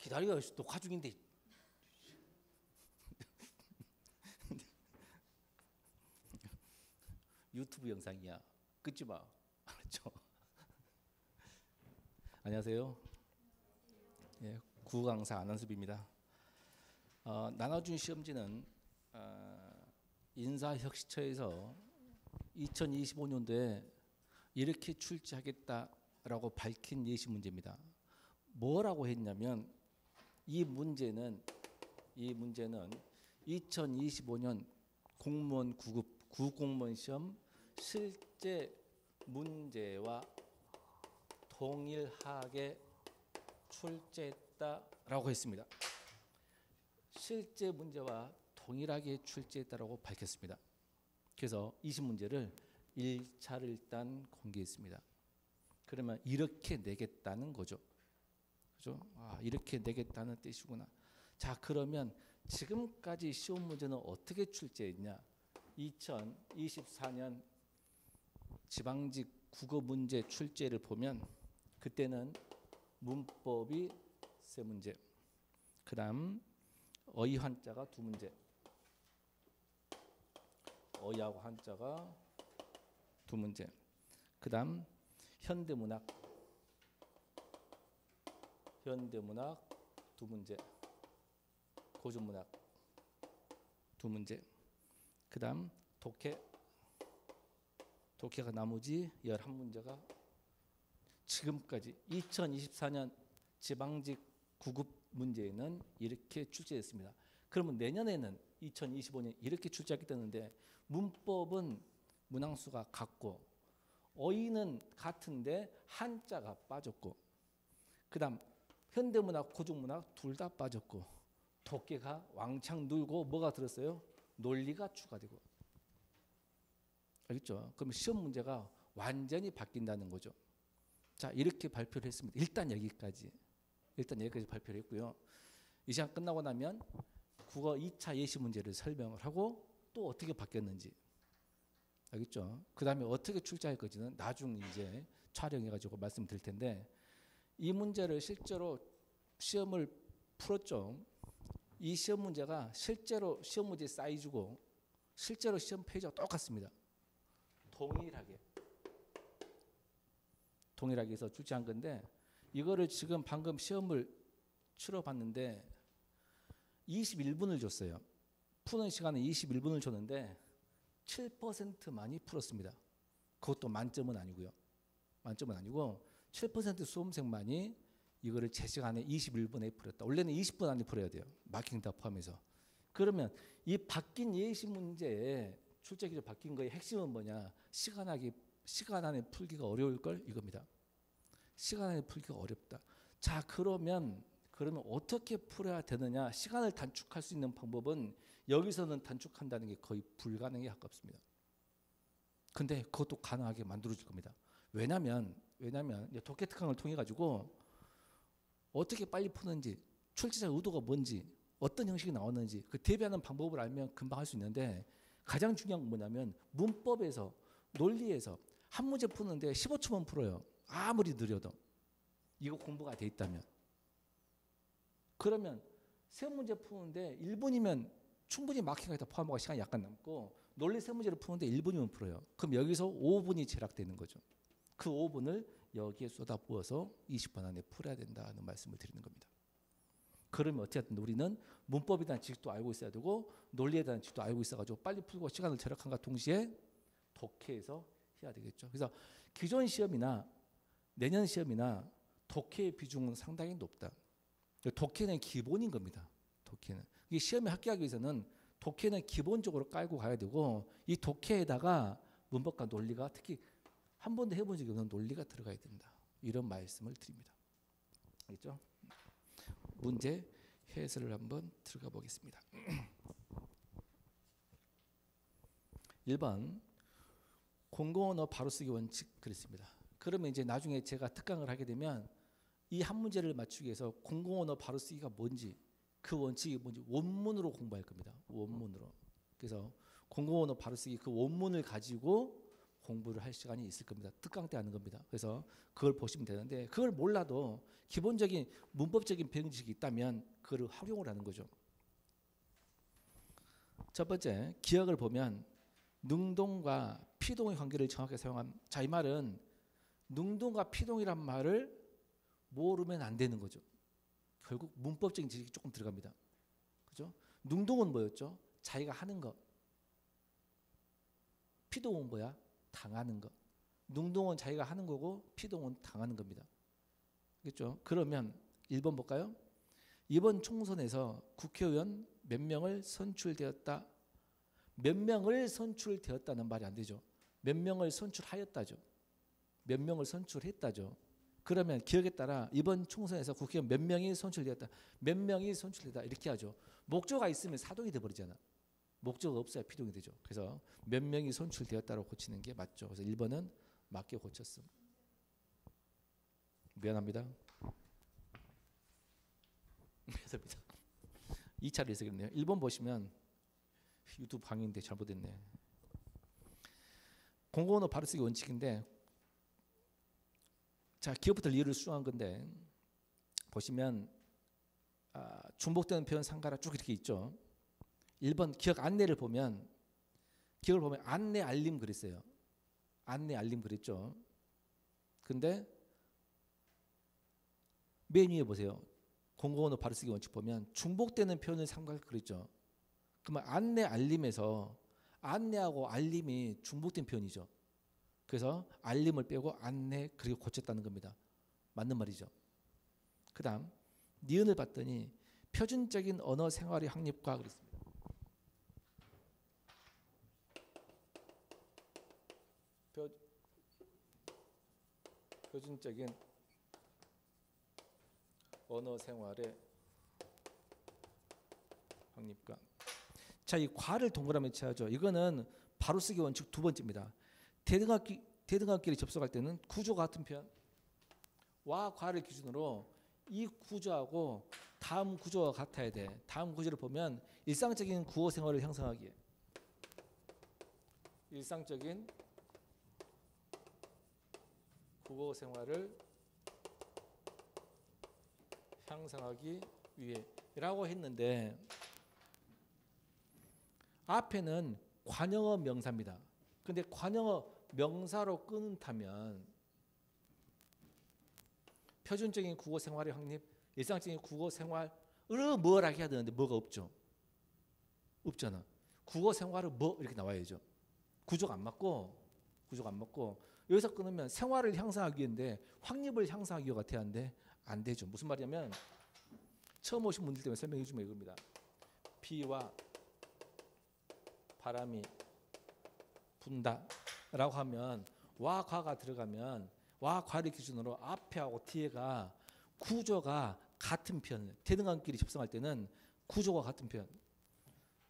기다려, 녹화 중인데. 유튜브 영상이야. 끊지 마. 알았죠? 안녕하세요. 예, 구강사 안한섭입니다. 나눠준 시험지는 인사혁신처에서 2025년도에 이렇게 출제하겠다라고 밝힌 예시 문제입니다. 뭐라고 했냐면 이 문제는 2025년 공무원 9급 구공무원 시험 실제 문제와 동일하게 출제했다라고 했습니다. 실제 문제와 동일하게 출제했다라고 밝혔습니다. 그래서 20문제를 1차를 일단 공개했습니다. 그러면 이렇게 내겠다는 거죠. 그죠? 이렇게 내겠다는 뜻이구나. 자, 그러면 지금까지 시험 문제는 어떻게 출제했냐? 2024년 지방직 국어 문제 출제를 보면 그때는 문법이 3문제, 그 다음 어휘 한자가 2문제, 어휘하고 한자가 2문제, 그 다음 현대문학 2문제, 고전문학 2문제, 그 다음 독해가 나머지 11문제가 지금까지 2024년 지방직 9급 문제에는 이렇게 출제됐습니다. 그러면 내년에는 2025년 이렇게 출제하게 되는데 문법은 문항수가 같고 어휘는 같은데 한자가 빠졌고 그 다음 현대문학, 고전문학 둘 다 빠졌고 독해가 왕창 늘고 뭐가 들었어요? 논리가 추가되고. 알겠죠? 그럼 시험 문제가 완전히 바뀐다는 거죠. 자, 이렇게 발표를 했습니다. 일단 여기까지 발표를 했고요. 이 시간 끝나고 나면 국어 2차 예시 문제를 설명을 하고 또 어떻게 바뀌었는지. 알겠죠? 그 다음에 어떻게 출제할 건지는 나중 이제 촬영해가지고 말씀드릴 텐데 이 문제를 실제로 시험을 풀었죠. 이 시험 문제가 실제로 시험 문제 사이즈고 실제로 시험 페이지가 똑같습니다. 동일하게 해서 출제한 건데 이거를 지금 방금 시험을 치러 봤는데 21분을 줬어요. 푸는 시간은 21분을 줬는데 7%만이 풀었습니다. 그것도 만점은 아니고요. 만점은 아니고 7% 수험생만이 이거를 제 시간에 21분에 풀었다. 원래는 20분 안에 풀어야 돼요. 마킹 다 포함해서. 그러면 이 바뀐 예시 문제에 출제 기준 바뀐 거의 핵심은 뭐냐? 시간 안에 풀기가 어려울 걸 이겁니다. 시간 안에 풀기가 어렵다. 자, 그러면 어떻게 풀어야 되느냐? 시간을 단축할 수 있는 방법은 여기서는 단축한다는 게 거의 불가능에 가깝습니다. 근데 그것도 가능하게 만들어질 겁니다. 왜냐하면 독해 특강을 통해 가지고 어떻게 빨리 푸는지, 출제자 의도가 뭔지, 어떤 형식이 나왔는지 그 대비하는 방법을 알면 금방 할 수 있는데 가장 중요한 건 뭐냐면 문법에서 논리에서 한 문제 푸는데 15초만 풀어요. 아무리 느려도. 이거 공부가 돼 있다면. 그러면 세 문제 푸는데 1분이면 충분히 마킹을 다 포함하고 시간이 약간 남고 논리 세 문제를 푸는데 1분이면 풀어요. 그럼 여기서 5분이 제락되는 거죠. 그 5분을 여기에 쏟아부어서 20분 안에 풀어야 된다는 말씀을 드리는 겁니다. 그러면 어쨌든 우리는 문법에 대한 지식도 알고 있어야 되고 논리에 대한 지식도 알고 있어가지고 빨리 풀고 시간을 절약한과 동시에 독해에서 해야 되겠죠. 그래서 기존 시험이나 내년 시험이나 독해의 비중은 상당히 높다. 독해는 기본인 겁니다. 독해는. 이게 시험에 합격하기 위해서는 독해는 기본적으로 깔고 가야 되고 이 독해에다가 문법과 논리가 특히 한 번도 해본 적이 없는 논리가 들어가야 된다. 이런 말씀을 드립니다. 알겠죠? 문제 해설을 한번 들어가 보겠습니다. 1번 공공언어 바로쓰기 원칙 그랬습니다. 그러면 이제 나중에 제가 특강을 하게 되면 이 한 문제를 맞추기 위해서 공공언어 바로쓰기가 뭔지 그 원칙이 뭔지 원문으로 공부할 겁니다. 원문으로. 그래서 공공언어 바로쓰기 그 원문을 가지고 공부를 할 시간이 있을 겁니다. 특강 때 하는 겁니다. 그래서 그걸 보시면 되는데 그걸 몰라도 기본적인 문법적인 배경지식이 있다면 그걸 활용을 하는 거죠. 첫 번째, 기억을 보면 능동과 피동의 관계를 정확하게 사용함. 자, 이 말은 능동과 피동이란 말을 모르면 안 되는 거죠. 결국 문법적인 지식이 조금 들어갑니다. 그죠? 능동은 뭐였죠? 자기가 하는 거. 피동은 뭐야? 당하는 거. 능동은 자기가 하는 거고 피동은 당하는 겁니다. 그렇죠? 그러면 1번 볼까요? 이번 총선에서 국회의원 몇 명을 선출되었다. 몇 명을 선출되었다는 말이 안 되죠. 몇 명을 선출하였다죠. 몇 명을 선출했다죠. 그러면 기억에 따라 이번 총선에서 국회의원 몇 명이 선출되었다. 몇 명이 선출되다 이렇게 하죠. 목조가 있으면 사동이 돼버리잖아. 목조가 없어야 피동이 되죠. 그래서 몇 명이 선출되었다고 고치는 게 맞죠. 그래서 1번은 맞게 고쳤음. 미안합니다. 미안합니다. 2차를 해서 그랬네요. 1번 보시면 유튜브 강의인데 잘못했네. 공공언어 바로 쓰기 원칙인데 자, 기업부터 리을을 수정한 건데 보시면 중복되는 표현 상가라 쭉 이렇게 있죠. 1번 기억 안내를 보면 기억을 보면 안내 알림 그랬어요. 안내 알림 그랬죠. 근데 맨 위에 보세요. 공공언어 바로 쓰기 원칙 보면 중복되는 표현을 삼가 그랬죠. 그러면 안내 알림에서 안내하고 알림이 중복된 표현이죠. 그래서 알림을 빼고 안내 그리고 고쳤다는 겁니다. 맞는 말이죠. 그 다음 니은을 봤더니 표준적인 언어 생활의 확립과 그랬습니다. 표준적인 언어 생활의 확립과. 자, 이 과를 동그라미 쳐야죠. 이거는 바로 쓰기 원칙 두 번째입니다. 대등학기를 접속할 때는 구조가 같은 표현 와 과를 기준으로 이 구조하고 다음 구조가 같아야 돼. 다음 구조를 보면 일상적인 구어 생활을 형성하기에 일상적인 국어 생활을 향상하기 위해라고 했는데 앞에는 관형어 명사입니다. 근데 관형어 명사로 끊다면 표준적인 국어 생활의 확립, 일상적인 국어 생활을 뭐라 해야 되는데 뭐가 없죠. 없잖아. 국어 생활은 뭐 이렇게 나와야죠. 구조가 안 맞고 여기서 끊으면 생활을 향상하기 위해인데 확립을 향상하기 위해가 돼야 하는데 안 되죠. 무슨 말이냐면 처음 오신 분들 때문에 설명해 주면 이겁니다. 비와 바람이 분다 라고 하면 와 과가 들어가면 와 과를 기준으로 앞에하고 뒤에가 구조가 같은 표현. 대등한끼리 접속할 때는 구조가 같은 표현.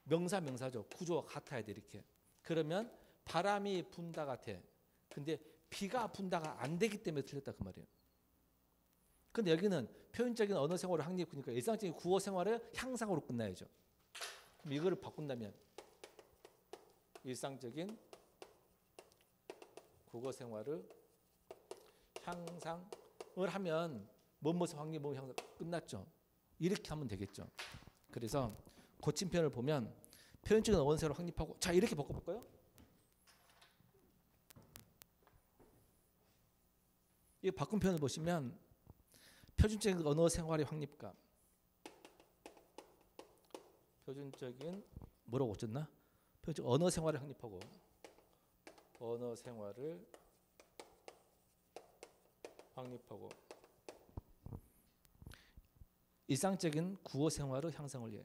명사죠. 구조가 같아야 돼 이렇게. 그러면 바람이 분다 같아. 근데 비가 분다가 안 되기 때문에 틀렸다 그 말이에요. 근데 여기는 표현적인 언어 생활을 확립, 그러니까 일상적인 구어 생활을 향상으로 끝나야죠. 그럼 이거를 바꾼다면 일상적인 국어 생활을 향상을 하면 뭐뭐서 확립, 뭐 향상 끝났죠. 이렇게 하면 되겠죠. 그래서 고친 표현을 보면 표현적인 언어 생활을 확립하고 자 이렇게 바꿔볼까요? 이 바꾼 표현을 보시면 표준적인 언어 생활의 확립과 표준적인 뭐라고 고쳤나? 표준적 언어 생활을 확립하고 언어 생활을 확립하고 일상적인 구어 생활의 향상을 위해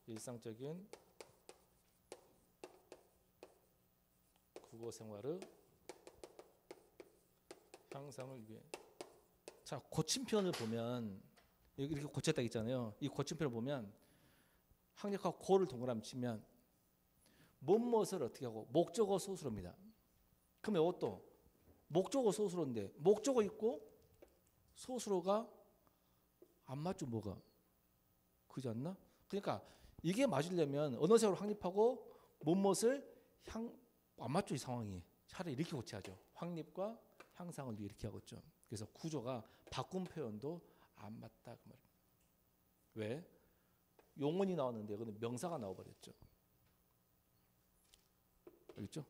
일상적인 국어 생활의 향상을 위해. 자, 고친 표현을 보면 이렇게 고쳤다 있잖아요. 이 고친 표현을 보면 학력하고 고를 동그라미 치면 무엇을 어떻게 하고 목적어 소수로입니다. 그러면 이것도 목적어 소수로인데 목적어 있고 소수로가 안 맞죠 뭐가. 그렇지 않나? 그러니까 이게 맞으려면 언어 생활을 확립하고 무엇을 안 맞죠, 이 상황이. 차라리 이렇게 고쳐야죠. 확립과 향상을 이렇게 하고 있죠. 그래서 구조가 바꾼 표현도 안 맞다 그 말입니다. 왜? 용언이 나왔는데 그는 명사가 나와버렸죠. 알겠죠?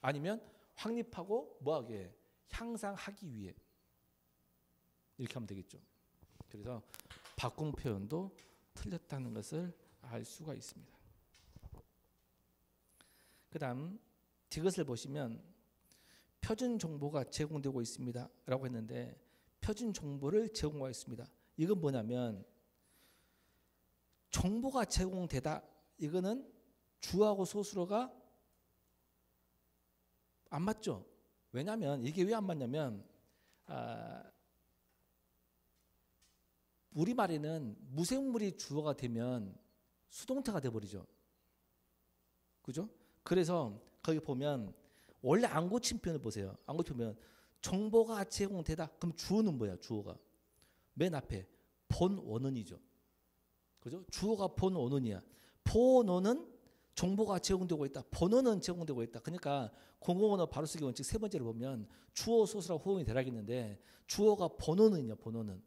아니면 확립하고 뭐하게 향상하기 위해 이렇게 하면 되겠죠. 그래서 바꾼 표현도 틀렸다는 것을 알 수가 있습니다. 그 다음 이것을 보시면 표준 정보가 제공되고 있습니다 라고 했는데 표준 정보를 제공하고 있습니다. 이건 뭐냐면 정보가 제공되다. 이거는 주어하고 소수로가 안 맞죠. 왜냐하면 이게 왜 안 맞냐면 우리말에는 무생물이 주어가 되면 수동태가 돼버리죠. 그죠? 그래서 거기 보면 원래 안 고친 표현을 보세요. 안 고친 표현 정보가 제공되다. 그럼 주어는 뭐야? 주어가 맨 앞에 본원어이죠. 그죠? 주어가 본원어이야. 본원은 정보가 제공되고 있다. 본원은 제공되고 있다. 그러니까 공공언어 바로쓰기 원칙 세 번째를 보면 주어 소수라 호응이 되라겠는데 주어가 본원어이냐 본원은.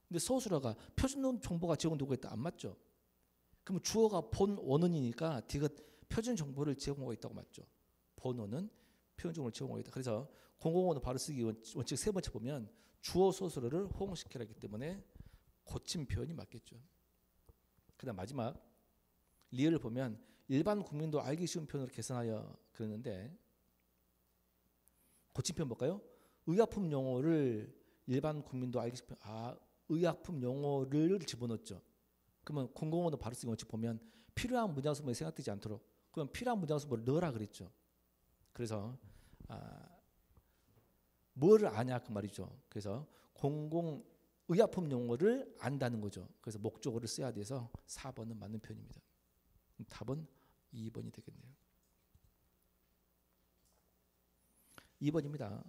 근데 소수라가 표준 정보가 제공되고 있다. 안 맞죠? 그럼 주어가 본원어이니까 디귿 표준 정보를 제공하고 있다고 맞죠? 본원은 표준 정보를 제공하고 있다. 그래서 공공언어 바로쓰기 원칙 세 번째 보면 주어 소수를 호응시켜야 하기 때문에 고친 표현이 맞겠죠. 그다음 마지막 리을을 보면 일반 국민도 알기 쉬운 표현으로 개선하여 그랬는데 고친 표현 볼까요? 의약품 용어를 일반 국민도 알기 쉬운 표현. 의약품 용어를 집어넣었죠. 그러면 공공언어 바로쓰기 원칙 보면 필요한 문장수문이 생각되지 않도록 그럼 필요한 문장수문을 넣으라 그랬죠. 그래서 뭐를 아냐 그 말이죠. 그래서 의약품 용어를 안다는 거죠. 그래서 목적어를 써야 돼서 4번은 맞는 표현입니다. 답은 2번이 되겠네요. 2번입니다.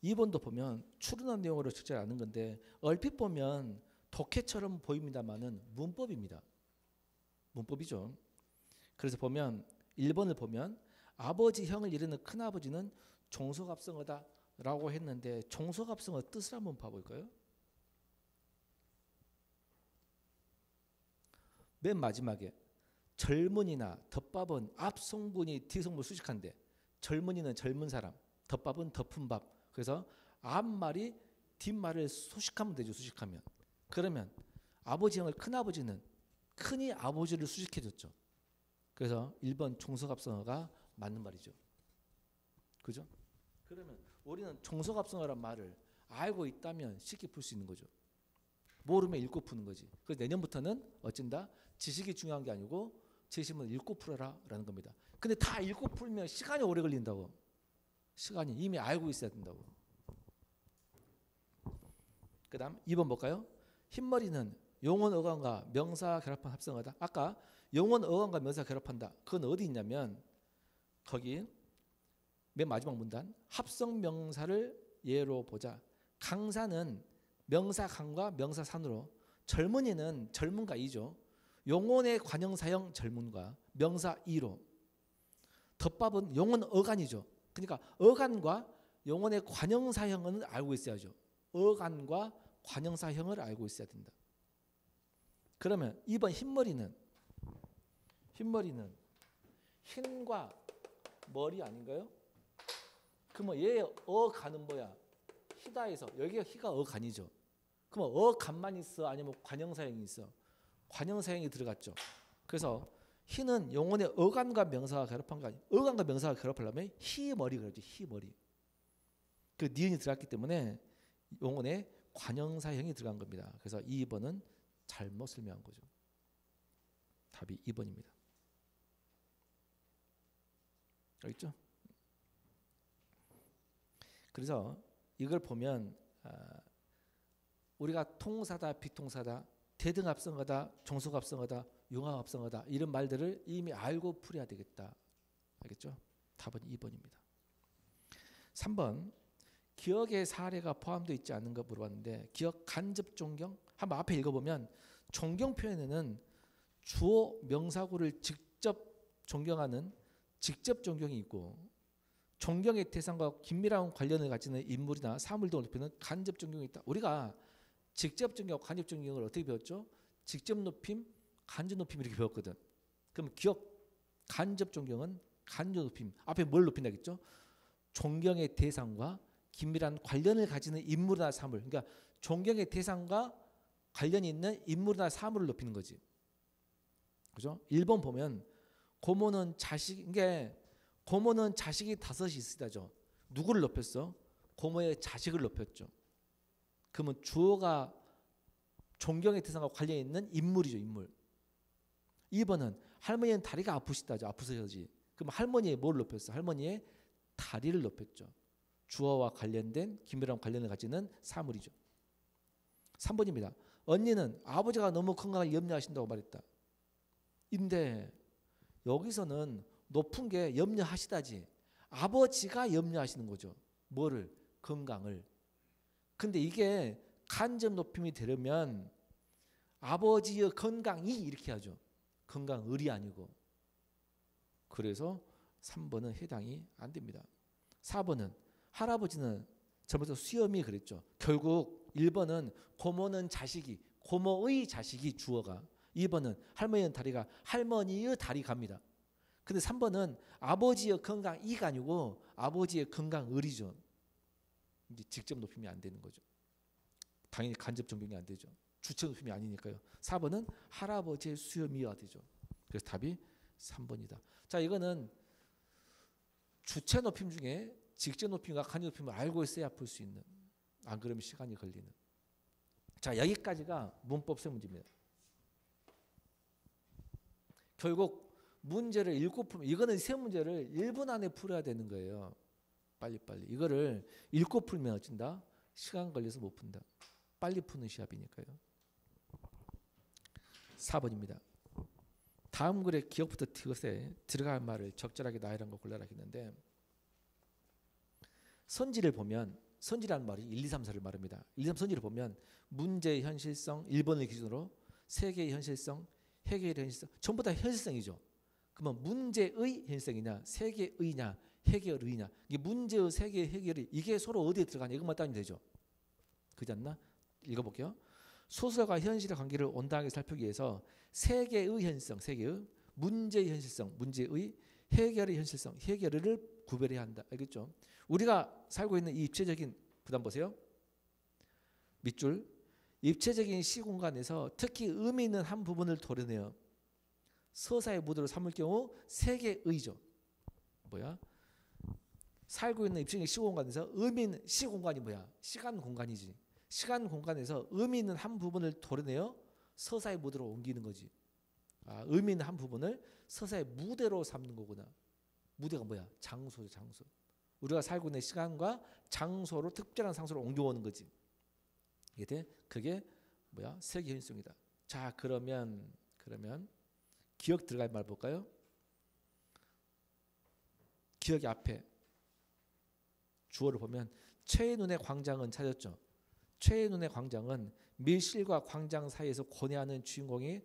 2번도 보면 추론한 내용으로 적절히 아는 건데 얼핏 보면 독해처럼 보입니다만은 문법입니다. 문법이죠. 그래서 보면 1번을 보면 아버지 형을 이르는 큰아버지는 종속합성어다 라고 했는데 종속합성어 뜻을 한번 봐볼까요? 맨 마지막에 젊은이나 덮밥은 앞성분이 뒤성분 수식한데 젊은이는 젊은 사람, 덮밥은 덮은 밥. 그래서 앞말이 뒷말을 수식하면 되죠. 수식하면. 그러면 아버지 형을 큰아버지는 큰이 아버지를 수식해줬죠. 그래서 1번 종속합성어가 맞는 말이죠. 그죠? 그러면 우리는 종속합성어란 말을 알고 있다면 쉽게 풀 수 있는 거죠. 모르면 읽고 푸는 거지. 그래서 내년부터는 어쩐다? 지식이 중요한 게 아니고 지식은 읽고 풀어라 라는 겁니다. 근데 다 읽고 풀면 시간이 오래 걸린다고. 시간이 이미 알고 있어야 된다고. 그 다음 2번 볼까요? 흰머리는 용언 어간과 명사 결합한 합성어다. 아까 용언 어간과 명사 결합한다. 그건 어디 있냐면 거기 맨 마지막 문단 합성 명사를 예로 보자. 강사는 명사 강과 명사 산으로 젊은이는 젊은가 이죠. 용언의 관형사형 젊은과 명사 이로 덮밥은 용언 어간이죠. 그러니까 어간과 용언의 관형사형은 알고 있어야죠. 어간과 관형사형을 알고 있어야 된다. 그러면 2번 흰머리는 흰과 머리 아닌가요? 그러면 얘 어간은 뭐야? 희다에서 여기가 희가 어간이죠. 그러면 어간만 있어 아니면 관형사형이 있어? 관형사형이 들어갔죠. 그래서 희는 용언의 어간과 명사가 결합한 거 아니에요. 어간과 명사가 결합하려면 희머리 그러죠. 희머리. 그 니은이 들어갔기 때문에 용언의 관형사형이 들어간 겁니다. 그래서 2번은 잘못 설명한 거죠. 답이 2번입니다. 알겠죠? 그래서 이걸 보면 우리가 통사다, 비통사다, 대등합성어다, 종속합성어다, 융합합성어다 이런 말들을 이미 알고 풀어야 되겠다. 알겠죠? 답은 2번입니다. 3번 기억의 사례가 포함되어 있지 않은 거 물어봤는데 기억 간접 존경? 한번 앞에 읽어보면 존경 표현에는 주어 명사구를 직접 존경하는 직접 존경이 있고 존경의 대상과 긴밀한 관련을 가지는 인물이나 사물 등을 높이는 간접 존경이 있다. 우리가 직접 존경과 간접 존경을 어떻게 배웠죠? 직접 높임, 간접 높임 이렇게 배웠거든. 그럼 간접 존경은 간접 높임. 앞에 뭘 높인다 했죠? 존경의 대상과 긴밀한 관련을 가지는 인물이나 사물. 그러니까 존경의 대상과 관련이 있는 인물이나 사물을 높이는 거지. 그죠? 1번 보면 고모는 자식이 5이 있으다죠. 누구를 높였어? 고모의 자식을 높였죠. 그러면 주어가 존경의 대상과 관련이 있는 인물이죠. 인물. 2번은 할머니는 다리가 아프시다죠. 아프셔야지. 그럼 할머니의 뭘 높였어? 할머니의 다리를 높였죠. 주어와 관련된 긴밀한 관련을 가지는 사물이죠. 3번입니다. 언니는 아버지가 너무 건강을 염려하신다고 말했다. 근데 여기서는 높은 게 염려하시다지. 아버지가 염려하시는 거죠. 뭐를? 건강을. 근데 이게 간접 높임이 되려면 아버지의 건강이 이렇게 하죠. 건강을이 아니고. 그래서 3번은 해당이 안 됩니다. 4번은 할아버지는 저번에 수염이 그랬죠. 결국 1번은 고모는 자식이, 고모의 자식이 주어가. 2번은 할머니는 다리가, 할머니의 다리 갑니다. 근데 3번은 아버지의 건강이가 아니고 아버지의 건강을이죠. 이제 직접 높임이 안 되는 거죠. 당연히 간접 존경이 안 되죠. 주체 높임이 아니니까요. 4번은 할아버지의 수염이어야 되죠. 그래서 답이 3번이다. 자, 이거는 주체 높임 중에 직접 높임과 간접 높임을 알고 있어야 풀 수 있는, 안 그러면 시간이 걸리는. 자, 여기까지가 문법성 문제입니다. 결국 문제를 읽고 풀면, 이거는 세 문제를 1분 안에 풀어야 되는 거예요. 빨리빨리. 이거를 읽고 풀면 어쩐다? 시간 걸려서 못 푼다. 빨리 푸는 시합이니까요. 4번입니다. 다음 글의 기억부터 티것에 들어갈 말을 적절하게 나열한 거 골라라 했는데, 선지를 보면, 선지라는 말이 1, 2, 3, 4를 말합니다. 1, 2, 3 선지를 보면 문제의 현실성 1번을 기준으로 세계의 현실성, 해계의 현실성, 전부 다 현실성이죠. 그러면 문제의 현실성이냐, 세계의냐, 해결의냐, 이게 문제의, 세계의, 해결의, 이게 서로 어디에 들어가냐, 이것만 따지면 되죠. 그렇지 않나? 읽어볼게요. 소설과 현실의 관계를 온당하게 살피기 위해서 세계의 현실성, 세계의, 문제의 현실성, 문제의, 해결의 현실성, 해결을 구별해야 한다. 알겠죠? 우리가 살고 있는 이 입체적인, 부담 보세요. 밑줄. 입체적인 시공간에서 특히 의미 있는 한 부분을 도려내어 서사의 무드로 삼을 경우 세계의죠. 뭐야? 살고 있는 입체적인 시공간에서 의미 있는, 시공간이 뭐야? 시간 공간이지. 시간 공간에서 의미 있는 한 부분을 도려내어 서사의 무대로 옮기는 거지. 아, 의미 있는 한 부분을 서사의 무대로 삼는 거구나. 무대가 뭐야? 장소죠, 장소. 우리가 살고 있는 시간과 장소로, 특별한 장소로 옮겨오는 거지. 이게 돼? 그게 뭐야? 세계 현실성이다. 자, 그러면 기억 들어갈 말 볼까요? 기억의 앞에 주어를 보면 최의 눈의 광장은 찾았죠. 최의 눈의 광장은 밀실과 광장 사이에서 고뇌하는 주인공의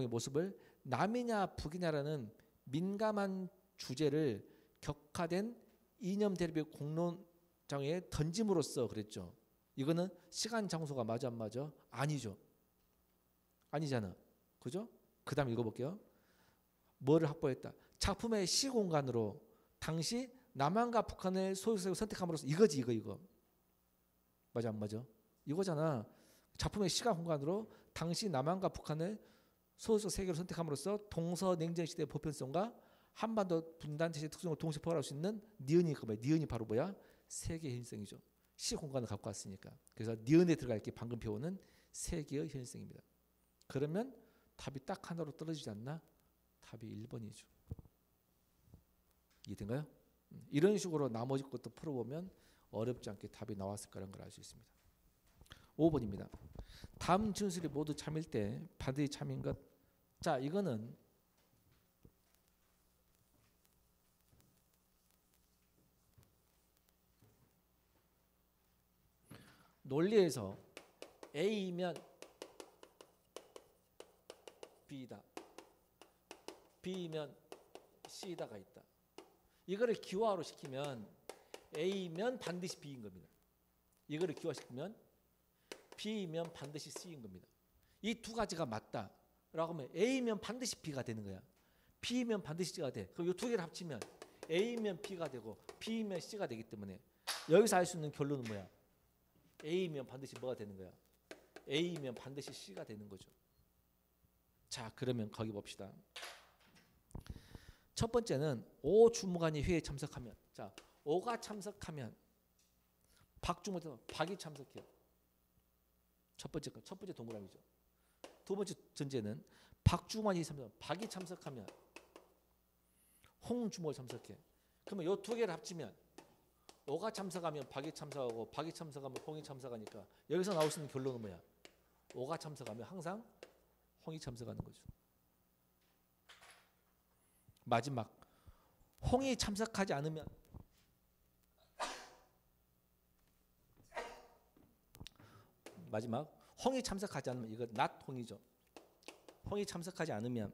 모습을 남이냐 북이냐라는 민감한 주제를 격화된 이념 대립의 공론장에 던짐으로써 그랬죠. 이거는 시간 장소가 맞아 안 맞아? 아니죠. 아니잖아. 그죠? 그 다음 읽어볼게요. 뭐를 확보했다? 작품의 시공간으로 당시 남한과 북한의 소유색을 선택함으로써, 이거지, 이거. 맞아 안 맞아? 이거잖아. 작품의 시간 공간으로 당시 남한과 북한의 소유적 세계를 선택함으로써 동서냉전 시대의 보편성과 한반도 분단 체제의 특성을 동시에 포괄할 수 있는 니은이 뭐야? 니은이 바로 뭐야? 세계 현실성이죠. 시 공간을 갖고 왔으니까. 그래서 니은에 들어갈 게 방금 배우는 세계의 현실성입니다. 그러면 답이 딱 하나로 떨어지지 않나? 답이 1번이죠. 이해된가요? 이런 식으로 나머지 것도 풀어보면 어렵지 않게 답이 나왔을 거라는 걸 알 수 있습니다. 5번입니다. 다음 진술이 모두 참일 때 반드시 참인 것. 자, 이거는 논리에서 A이면 B다, B이면 C다가 있다. 이거를 기화로 시키면 A면 반드시 B인 겁니다. 이거를 기화시키면 B면 반드시 C인 겁니다. 이 두 가지가 맞다라고 하면 A면 반드시 B가 되는 거야. B면 반드시 C가 돼. 그럼 이 두 개를 합치면 A면 B가 되고 B면 C가 되기 때문에 여기서 알 수 있는 결론은 뭐야? A면 반드시 뭐가 되는 거야? A면 반드시 C가 되는 거죠. 자, 그러면 거기 봅시다. 첫 번째는 오 주무관이 회의에 참석하면, 자, 오가 참석하면 박주무관 박이 참석해요. 첫 번째 동그라미죠. 두 번째 전제는 박주무관이 참석, 박이 참석하면 홍주무가 참석해. 그러면 이 두 개를 합치면 오가 참석하면 박이 참석하고 박이 참석하면 홍이 참석하니까 여기서 나올 수 있는 결론은 뭐야? 오가 참석하면 항상 홍이 참석하는 거죠. 마지막 홍이 참석하지 않으면 홍이 참석하지 않으면 이거 not 홍이죠. 홍이 참석하지 않으면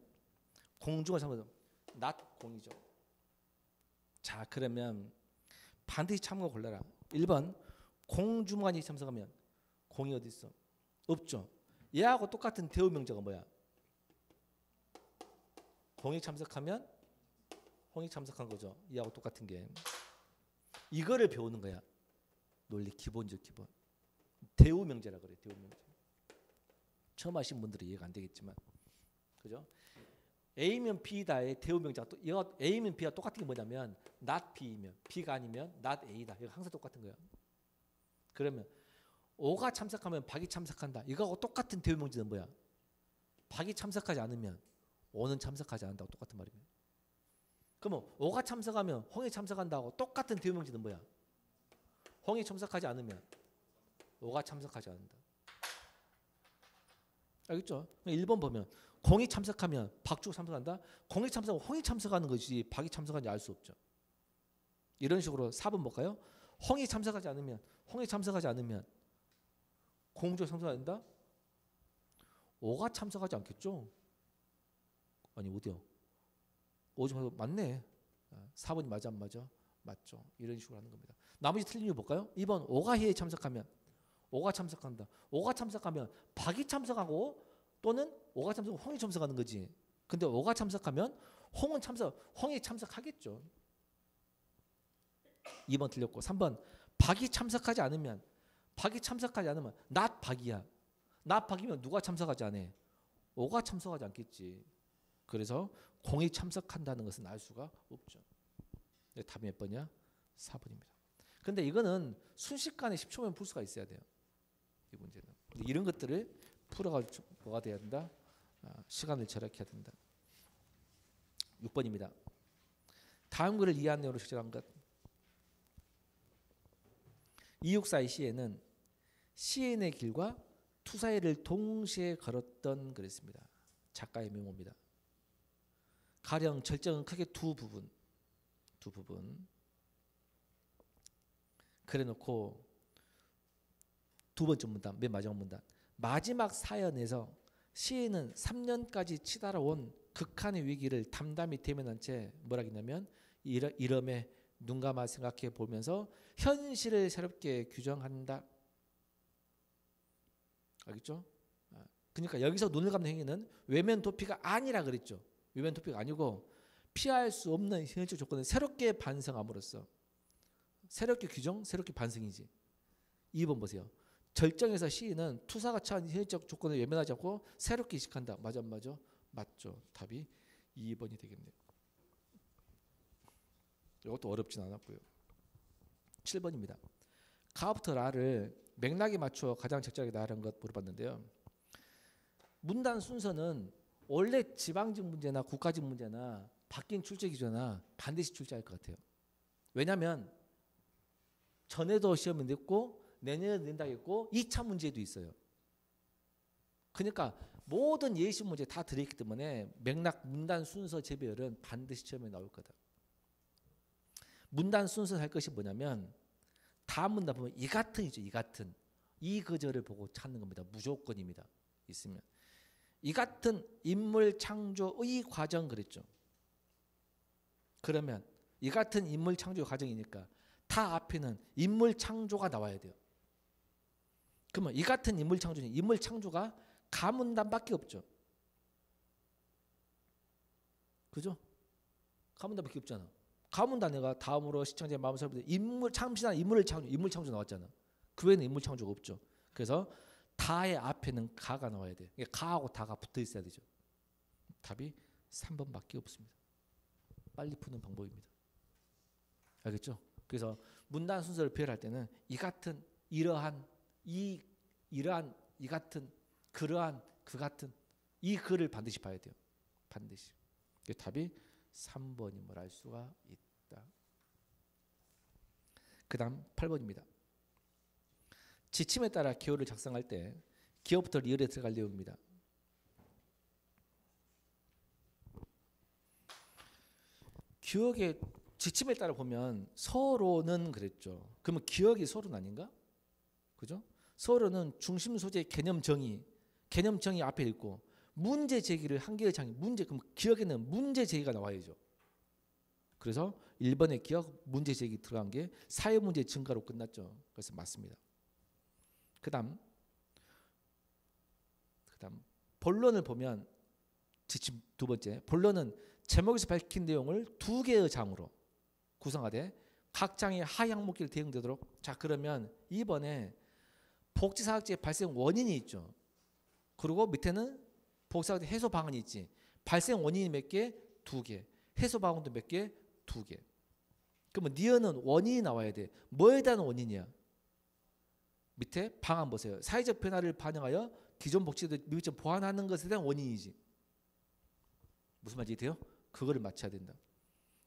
공주가 참석하면 not 공이죠. 자, 그러면 반드시 참고 골라라. 1번 공주무관이 참석하면 공이 어디 있어? 없죠. 얘하고 똑같은 대우 명제가 뭐야? 공이 참석하면 홍이 참석한 거죠. 얘하고 똑같은 게. 이거를 배우는 거야. 논리 기본적 기본. 대우 명제라 그래. 대우 명제. 처음 하신 분들은 이해가 안 되겠지만, 그죠? A면 B다의 대우 명제가 또 이거 A면 B가 똑같은 게 뭐냐면 not B이면 B가 아니면 not A다. 이거 항상 똑같은 거야. 그러면 오가 참석하면 박이 참석한다. 이거하고 똑같은 대우 명제는 뭐야? 박이 참석하지 않으면 오는 참석하지 않는다고 똑같은 말이에요. 그러면 오가 참석하면 홍이 참석한다고 똑같은 대우 명제는 뭐야? 홍이 참석하지 않으면 오가 참석하지 않는다. 알겠죠? 1번 보면 공이 참석하면 박주가 참석한다. 공이 참석하면 홍이 참석하는 것이 박이 참석한지 알 수 없죠. 이런 식으로 4번 볼까요? 홍이 참석하지 않으면 공주가 참석한다. 오가 참석하지 않겠죠? 아니 어디요? 오죠. 맞네. 4번이 맞아 안 맞아? 맞죠. 이런 식으로 하는 겁니다. 나머지 틀린 이유 볼까요? 2번 오가 회의에 참석하면 오가 참석한다. 오가 참석하면 박이 참석하고 또는 오가 참석하면 홍이 참석하는 거지. 근데 오가 참석하면 홍이 참석하겠죠. 2번 틀렸고 3번 박이 참석하지 않으면 not 박이야. not 박이면 누가 참석하지 않아? 오가 참석하지 않겠지. 그래서 공이 참석한다는 것은 알 수가 없죠. 답이 몇 번이야? 4번입니다. 근데 이거는 순식간에 10초면 풀 수가 있어야 돼요. 이 문제는. 이런 것들을 풀어가지고 뭐가 돼야 된다? 시간을 절약해야 된다. 6번입니다. 다음 글을 이해한 내용으로 적절한 것. 264의 시에는 시인의 길과 투사의 를 동시에 걸었던 그랬습니다. 작가의 명호입니다. 가령 절정은 크게 두 부분 그래놓고 두 번째 문단, 맨 마지막 문단. 마지막 사연에서 시인은 3년까지 치달아온 극한의 위기를 담담히 대면한 채 뭐라 했냐면 이름에 눈 감아 생각해 보면서 현실을 새롭게 규정한다. 알겠죠? 그러니까 여기서 눈을 감는 행위는 외면 도피가 아니라 그랬죠. 외면 도피가 아니고 피할 수 없는 현실적 조건을 새롭게 반성함으로써 새롭게 규정, 새롭게 반성이지. 2번 보세요. 절정에서 시인은 투사가 처한 현실적 조건을 외면하지 않고 새롭게 이식한다. 맞아 안 맞아? 맞죠. 답이 2번이 되겠네요. 이것도 어렵진 않았고요. 7번입니다. 가부터 라를 맥락에 맞춰 가장 적절하게 나열한 것 물어봤는데요. 문단 순서는 원래 지방직 문제나 국가직 문제나 바뀐 출제 기준이나 반드시 출제할 것 같아요. 왜냐하면 전에도 시험이 냈고 내년에도 낸다고 했고 2차 문제도 있어요. 그러니까 모든 예시 문제 다 들어있기 때문에 맥락, 문단 순서 재배열은 반드시 시험에 나올 거다. 문단 순서 할 것이 뭐냐면 다음 문단 보면 이 같은이죠. 이 같은. 이 그절을 보고 찾는 겁니다. 무조건입니다. 있으면. 이 같은 인물 창조의 과정 그랬죠. 그러면 이 같은 인물 창조 과정이니까 다 앞에는 인물 창조가 나와야 돼요. 그러면 이 같은 인물 창조는 인물 창조가 가문단밖에 없죠. 그죠? 가문단밖에 없잖아. 가문단회가 다음으로 시청자의 마음을 설부터 인물 참신한 인물 창조 나왔잖아. 그 외에는 인물 창조가 없죠. 그래서 다의 앞에는 가가 나와야 돼. 가하고 다가 붙어 있어야 되죠. 답이 3번밖에 없습니다. 빨리 푸는 방법입니다. 알겠죠? 그래서 문단 순서를 표현할 때는 이 같은, 이러한, 이러한, 이 같은, 그러한, 그 같은 이 글을 반드시 봐야 돼요. 반드시. 답이 3번임을 알 수가 있다. 그 다음 8번입니다. 지침에 따라 기호를 작성할 때 기호부터 리을에 들어갈 내용입니다. 기억의 지침에 따라 보면 서로는 그랬죠. 그러면 기억이 서로는 아닌가? 그죠? 서로는 중심 소재 개념 정의 앞에 있고 문제 제기를 한계의 장애 문제 그럼 기억에는 문제 제기가 나와야죠. 그래서 1번의 기억 문제 제기 들어간 게 사회 문제 증가로 끝났죠. 그래서 맞습니다. 그다음 본론을 보면 지침 두 번째 본론은 제목에서 밝힌 내용을 두 개의 장으로 구성하되 각 장의 하향목기를 대응되도록. 자, 그러면 2번에 복지사학제 발생 원인이 있죠. 그리고 밑에는 복지사학제 해소 방안이 있지. 발생 원인이 몇 개? 두 개. 해소 방안도 몇 개? 두 개. 그러면 니은은 원인이 나와야 돼. 뭐에 대한 원인이야? 밑에 방안 보세요. 사회적 변화를 반영하여 기존 복지제도 미비점 보완하는 것에 대한 원인이지. 무슨 말인지 돼요? 그거를 맞춰야 된다.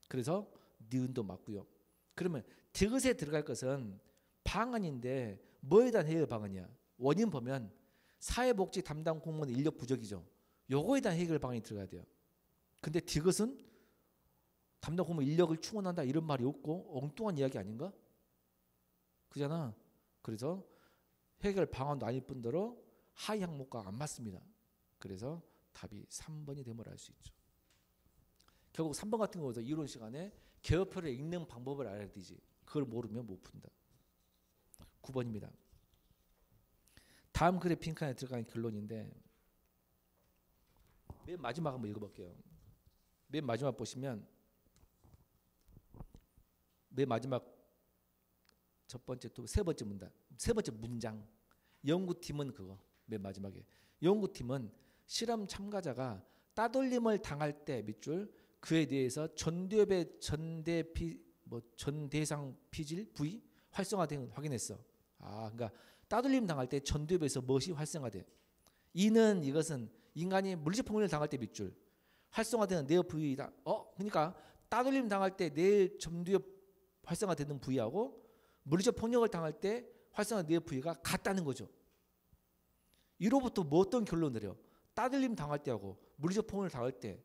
그래서 니은도 맞고요. 그러면 디귿에 들어갈 것은 방안인데 뭐에 대한 해결 방안이야? 원인 보면 사회복지 담당 공무원 인력 부족이죠. 요거에 대한 해결 방안이 들어가야 돼요. 근데 디귿은 담당 공무원 인력을 충원한다 이런 말이 없고 엉뚱한 이야기 아닌가? 그잖아. 그래서 해결 방안도 아닐 뿐더러 하위 항목과 안 맞습니다. 그래서 답이 3번이 됨을 알 수 있죠. 결국 3번 같은 경우도 이론 시간에 개요표를 읽는 방법을 알아야 되지. 그걸 모르면 못 푼다. 9번입니다. 다음 글의 빈칸에 들어가는 결론인데 맨 마지막 한번 읽어볼게요. 맨 마지막 보시면 맨 마지막 첫 번째 또 세 번째 문단 세 번째 문장 연구팀은 그거 맨 마지막에 연구팀은 실험 참가자가 따돌림을 당할 때 밑줄 그에 대해서 전두엽의 전대상 피질 부위 활성화된 확인했어. 아, 그러니까 따돌림 당할 때 전두엽에서 무엇이 활성화돼? 이것은 인간이 물리적 폭력을 당할 때 밑줄 활성화되는 뇌 부위다. 그러니까 따돌림 당할 때 뇌 전두엽 활성화되는 부위하고 물리적 폭력을 당할 때 활성화 뇌 부위가 같다는 거죠. 이로부터 뭐 어떤 결론을 내려? 따돌림 당할 때하고 물리적 폭력을 당할 때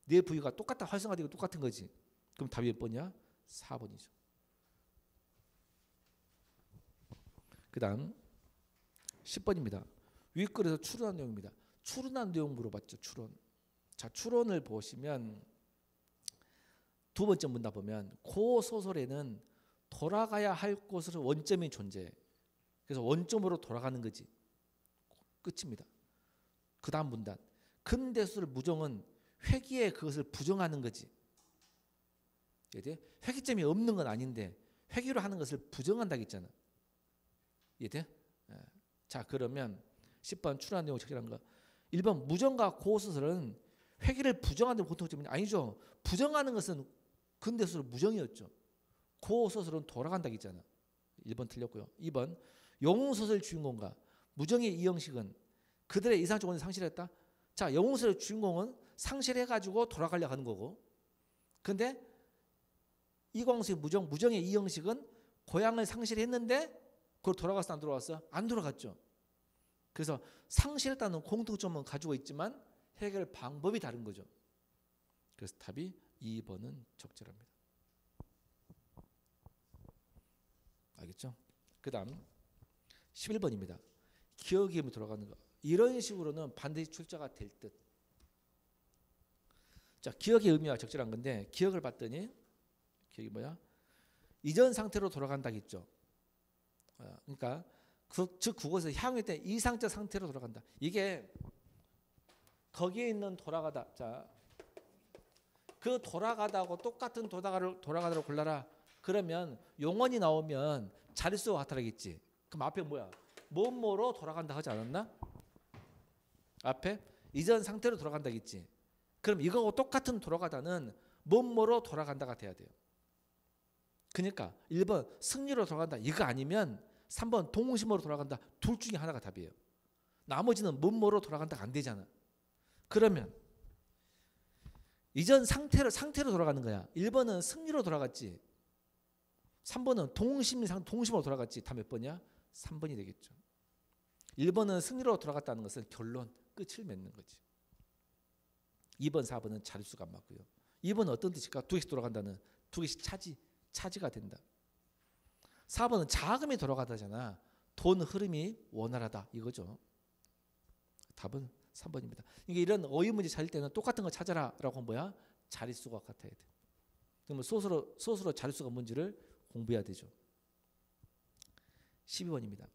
뇌 부위가 똑같다 활성화되고 똑같은 거지. 그럼 답이 몇 번이야? 4번이죠. 그 다음 10번입니다. 윗글에서 추론한 내용입니다. 추론한 내용 물어봤죠. 추론. 자, 추론을 보시면 두 번째 문답 보면 고 소설에는 돌아가야 할 곳으로 원점이 존재해. 그래서 원점으로 돌아가는 거지. 끝입니다. 그 다음 문단 근대술 무정은 회귀에 그것을 부정하는 거지. 이해돼? 회귀점이 없는 건 아닌데 회귀로 하는 것을 부정한다고 했잖아. 이해돼? 자, 그러면 10번 추론한 내용 적절한 거 1번 무정과 고소설은 회귀를 부정하는 공통점이 아니죠. 부정하는 것은 근대술 무정이었죠. 고소설은 돌아간다고 했잖아. 1번 틀렸고요. 2번 영웅소설 주인공과 무정의 이형식은 그들의 이상적 원인을 상실했다. 자, 영웅소설 주인공은 상실해가지고 돌아가려고 하는 거고 근데 이광수의 무정의 이형식은 고향을 상실했는데 그걸 돌아갔어 안 돌아갔어? 안 돌아갔죠. 그래서 상실했다는 공통점은 가지고 있지만 해결 방법이 다른 거죠. 그래서 답이 2번은 적절합니다. 알겠죠? 그 다음 11번입니다. 기억이 돌아가는 거. 이런 식으로는 반드시 출제가 될 듯. 자, 기억의 의미와 적절한 건데 기억을 봤더니 여기 뭐야? 이전 상태로 돌아간다겠죠. 그러니까 즉 그곳에서 향후에 때 이상적 상태로 돌아간다. 이게 거기에 있는 돌아가다. 자, 그 돌아가다하고 똑같은 돌아가다로 골라라. 그러면 용언이 나오면 자릿수가 같아야겠지. 그럼 앞에 뭐야? 뭐뭐로 돌아간다 하지 않았나? 앞에 이전 상태로 돌아간다겠지. 그럼 이거하고 똑같은 돌아가다는 뭐뭐로 돌아간다가 돼야 돼요. 그러니까 1번 승리로 돌아간다 이거 아니면 3번 동심으로 돌아간다 둘 중에 하나가 답이에요. 나머지는 뭐뭐로 돌아간다가 안 되잖아. 그러면 이전 상태로 돌아가는 거야. 1번은 승리로 돌아갔지. 3번은 동심으로 돌아갔지. 다 몇 번이야? 3번이 되겠죠. 1번은 승리로 돌아갔다는 것은 결론, 끝을 맺는 거지. 2번, 4번은 자릿수가 안 맞고요. 2번은 어떤 뜻일까? 두 개씩 돌아간다는 두 개씩 차지가 된다. 4번은 자금이 돌아가다잖아. 돈 흐름이 원활하다 이거죠. 답은 3번입니다. 이게 이런 어휘 문제 찾을 때는 똑같은 거 찾아라라고 하면 뭐야? 자릿수가 같아야 돼. 그러면 소수로 자릿수가 뭔지를 공부해야 되죠. 12번입니다.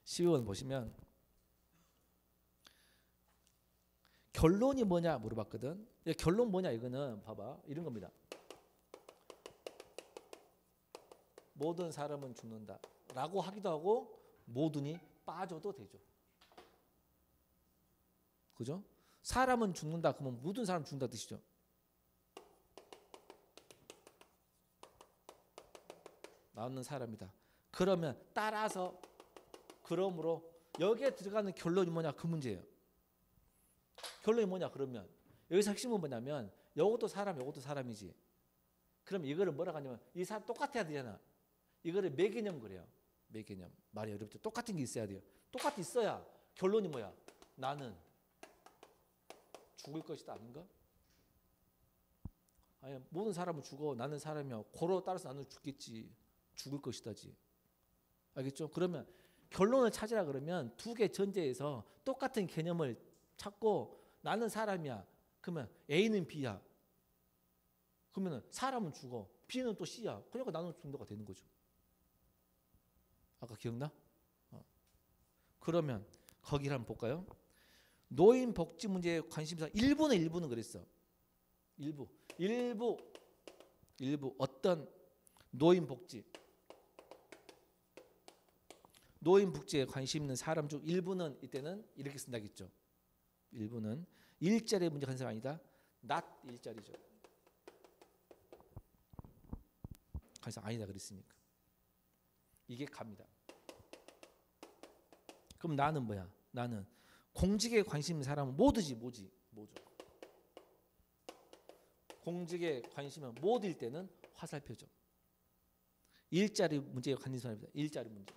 12번 보시면 결론이 뭐냐 물어봤거든. 결론 뭐냐 이거는 봐봐 이런 겁니다. 모든 사람은 죽는다 라고 하기도 하고 모든이 빠져도 되죠. 그죠? 사람은 죽는다 그러면 모든 사람 죽는다 뜻이죠. 나오는 사람이다. 그러면 따라서 그러므로 여기에 들어가는 결론이 뭐냐 그 문제예요. 결론이 뭐냐 그러면 여기서 핵심은 뭐냐면 이것도 사람 이것도 사람이지. 그럼 이거를 뭐라고 하냐면 이 사람 똑같아야 되잖아. 이거를 매개념 그래요. 매개념. 말이 어렵죠. 똑같은 게 있어야 돼요. 똑같이 있어야 결론이 뭐야? 나는 죽을 것이다 아닌가? 아니 모든 사람은 죽어. 나는 사람이야. 고로 따라서 나는 죽겠지. 죽을 것이다지. 알겠죠? 그러면 결론을 찾으라 그러면 두 개 전제에서 똑같은 개념을 찾고 나는 사람이야. 그러면 A는 B야. 그러면 사람은 죽어. B는 또 C야. 그러니까 나는 죽는다가 되는 거죠. 아까 기억나? 그러면 거기를 한번 볼까요? 노인 복지 문제에 관심사 일부는 그랬어. 일부 어떤 노인 복지에 관심 있는 사람 중 일부는 이때는 이렇게 쓴다겠죠. 일부는 일자리 문제 관심 아니다. not 일자리죠. 관심 아니다 그랬으니까. 이게 갑니다. 그럼 나는 뭐야? 나는 공직에 관심 있는 사람은 모두지. 공직에 관심은 모두일 때는 화살표죠. 일자리 문제에 관심 있는 사람입니다.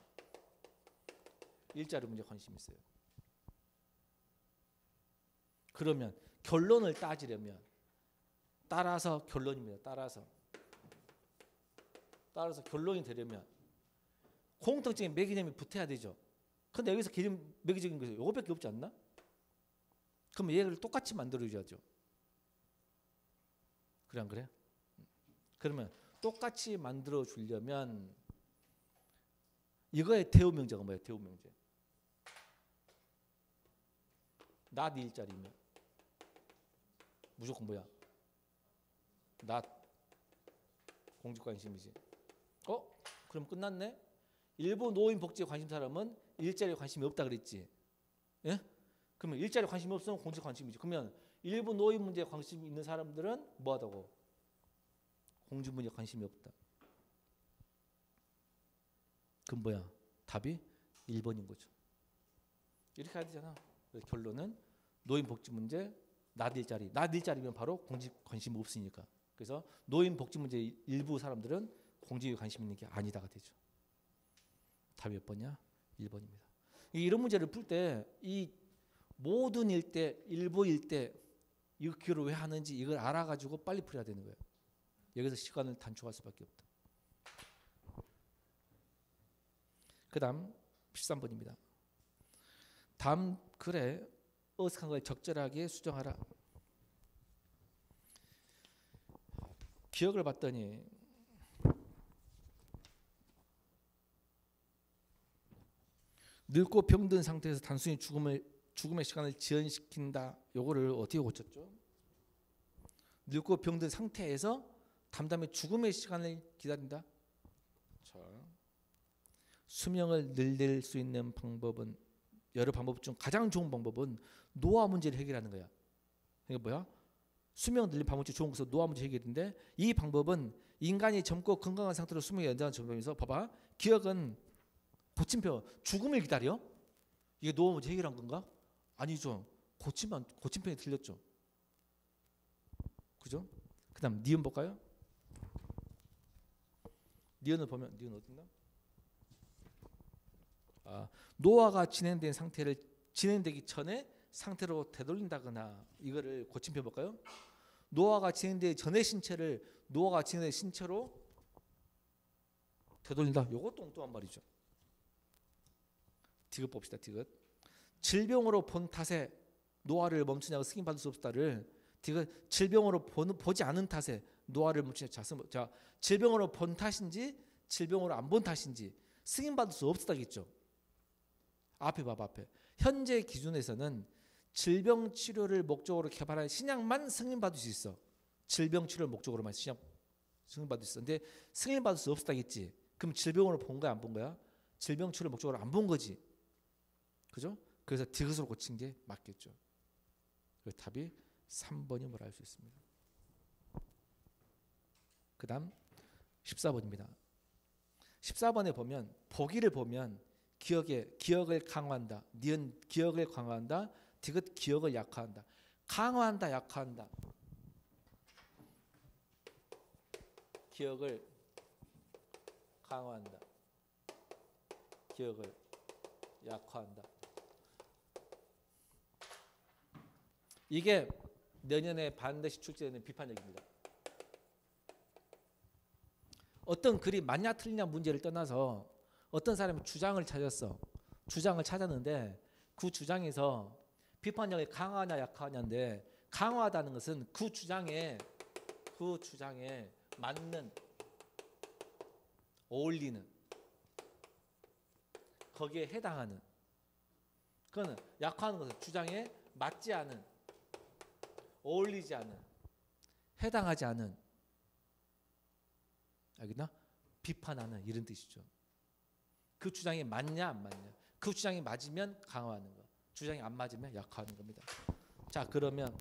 일자리 문제 관심 있어요. 그러면 결론을 따지려면 따라서 결론입니다. 따라서 결론이 되려면 공통적인 매개념이 붙어야 되죠. 근데 여기서 개념 매개적인 것이 이거밖에 없지 않나? 그럼 얘를 똑같이 만들어줘야죠. 그래 안 그래? 그러면 똑같이 만들어주려면 이거의 대우명제가 뭐예요? 대우명제. not 일자리면 무조건 뭐야? not 공직관심이지. 그럼 끝났네? 일부 노인 복지에 관심 사람은 일자리에 관심이 없다 그랬지. 예? 그러면 일자리에 관심이 없으면 공직 관심이지. 그러면 일부 노인 문제에 관심 있는 사람들은 뭐하다고? 공직 문제에 관심이 없다. 그럼 뭐야? 답이 1번인 거죠. 이렇게 해야 되잖아. 결론은 노인 복지 문제 not 일자리면 바로 공직 관심이 없으니까. 그래서 노인 복지 문제 일부 사람들은 공직에 관심 있는 게 아니다가 되죠. 답이 몇 번이야? 1번입니다. 이런 문제를 풀 때 이 모든 일대, 일부 일대 이 기호를 왜 하는지 이걸 알아가지고 빨리 풀어야 되는 거예요. 여기서 시간을 단축할 수밖에 없다. 그 다음 13번입니다. 다음 글에 어색한 걸 적절하게 수정하라. 기억을 봤더니 늙고 병든 상태에서 단순히 죽음의 시간을 지연시킨다. 요거를 어떻게 고쳤죠? 늙고 병든 상태에서 담담히 죽음의 시간을 기다린다. 자, 수명을 늘릴 수 있는 방법은, 여러 방법 중 가장 좋은 방법은 노화 문제를 해결하는 거야. 이게 뭐야? 수명 늘린 방법 중 좋은 것은 노화 문제 해결인데, 이 방법은 인간이 젊고 건강한 상태로 수명이 연장하는 방법에서 봐봐. 기억은 고침표, 죽음을 기다려? 이게 노화 문제 해결한 건가? 아니죠. 고침편이 틀렸죠. 그죠? 그 다음 니은 볼까요? 니은을 보면, 니은 어딘가? 노화가 진행된 상태를 진행되기 전에 상태로 되돌린다거나, 이거를 고침표 볼까요? 노화가 진행되기 전의 신체를 노화가 진행된 신체로 되돌린다. 요것도 엉뚱한 말이죠. 디귿 봅시다. 디귿. 질병으로 본 탓에 노화를 멈추냐고 승인받을 수 없다를 디귿. 질병으로 보지 않은 탓에 노화를 멈추냐. 자, 질병으로 본 탓인지 질병으로 안 본 탓인지 승인받을 수 없다겠죠. 앞에 봐봐. 앞에. 현재 기준에서는 질병 치료를 목적으로 개발한 신약만 승인받을 수 있어. 질병 치료를 목적으로만 신약 승인받을 수 있어. 근데 승인받을 수 없다겠지. 그럼 질병으로 본 거야, 안 본 거야? 질병 치료를 목적으로 안 본 거지. 그죠? 그래서 디귿으로 고친 게 맞겠죠. 그 답이 3번이 뭐라 할 수 있습니다. 그 다음 14번입니다. 14번에 보면 보기를 보면 기억을 강화한다. 니은 기억을 강화한다. 디귿 기억을 약화한다. 강화한다, 약화한다. 기억을 강화한다. 기억을 약화한다. 이게 내년에 반드시 출제되는 비판역입니다. 어떤 글이 맞냐 틀리냐 문제를 떠나서 어떤 사람이 주장을 찾았어. 주장을 찾았는데 그 주장에서 비판력이 강하냐 약하냐인데, 강화하다는 것은 그 주장에 맞는, 어울리는, 거기에 해당하는. 그거는 약화하는 것은 주장에 맞지 않은, 어울리지 않은, 해당하지 않은, 알겠나? 비판하는, 이런 뜻이죠. 그 주장이 맞냐 안 맞냐. 그 주장이 맞으면 강화하는 거, 주장이 안 맞으면 약화하는 겁니다. 자, 그러면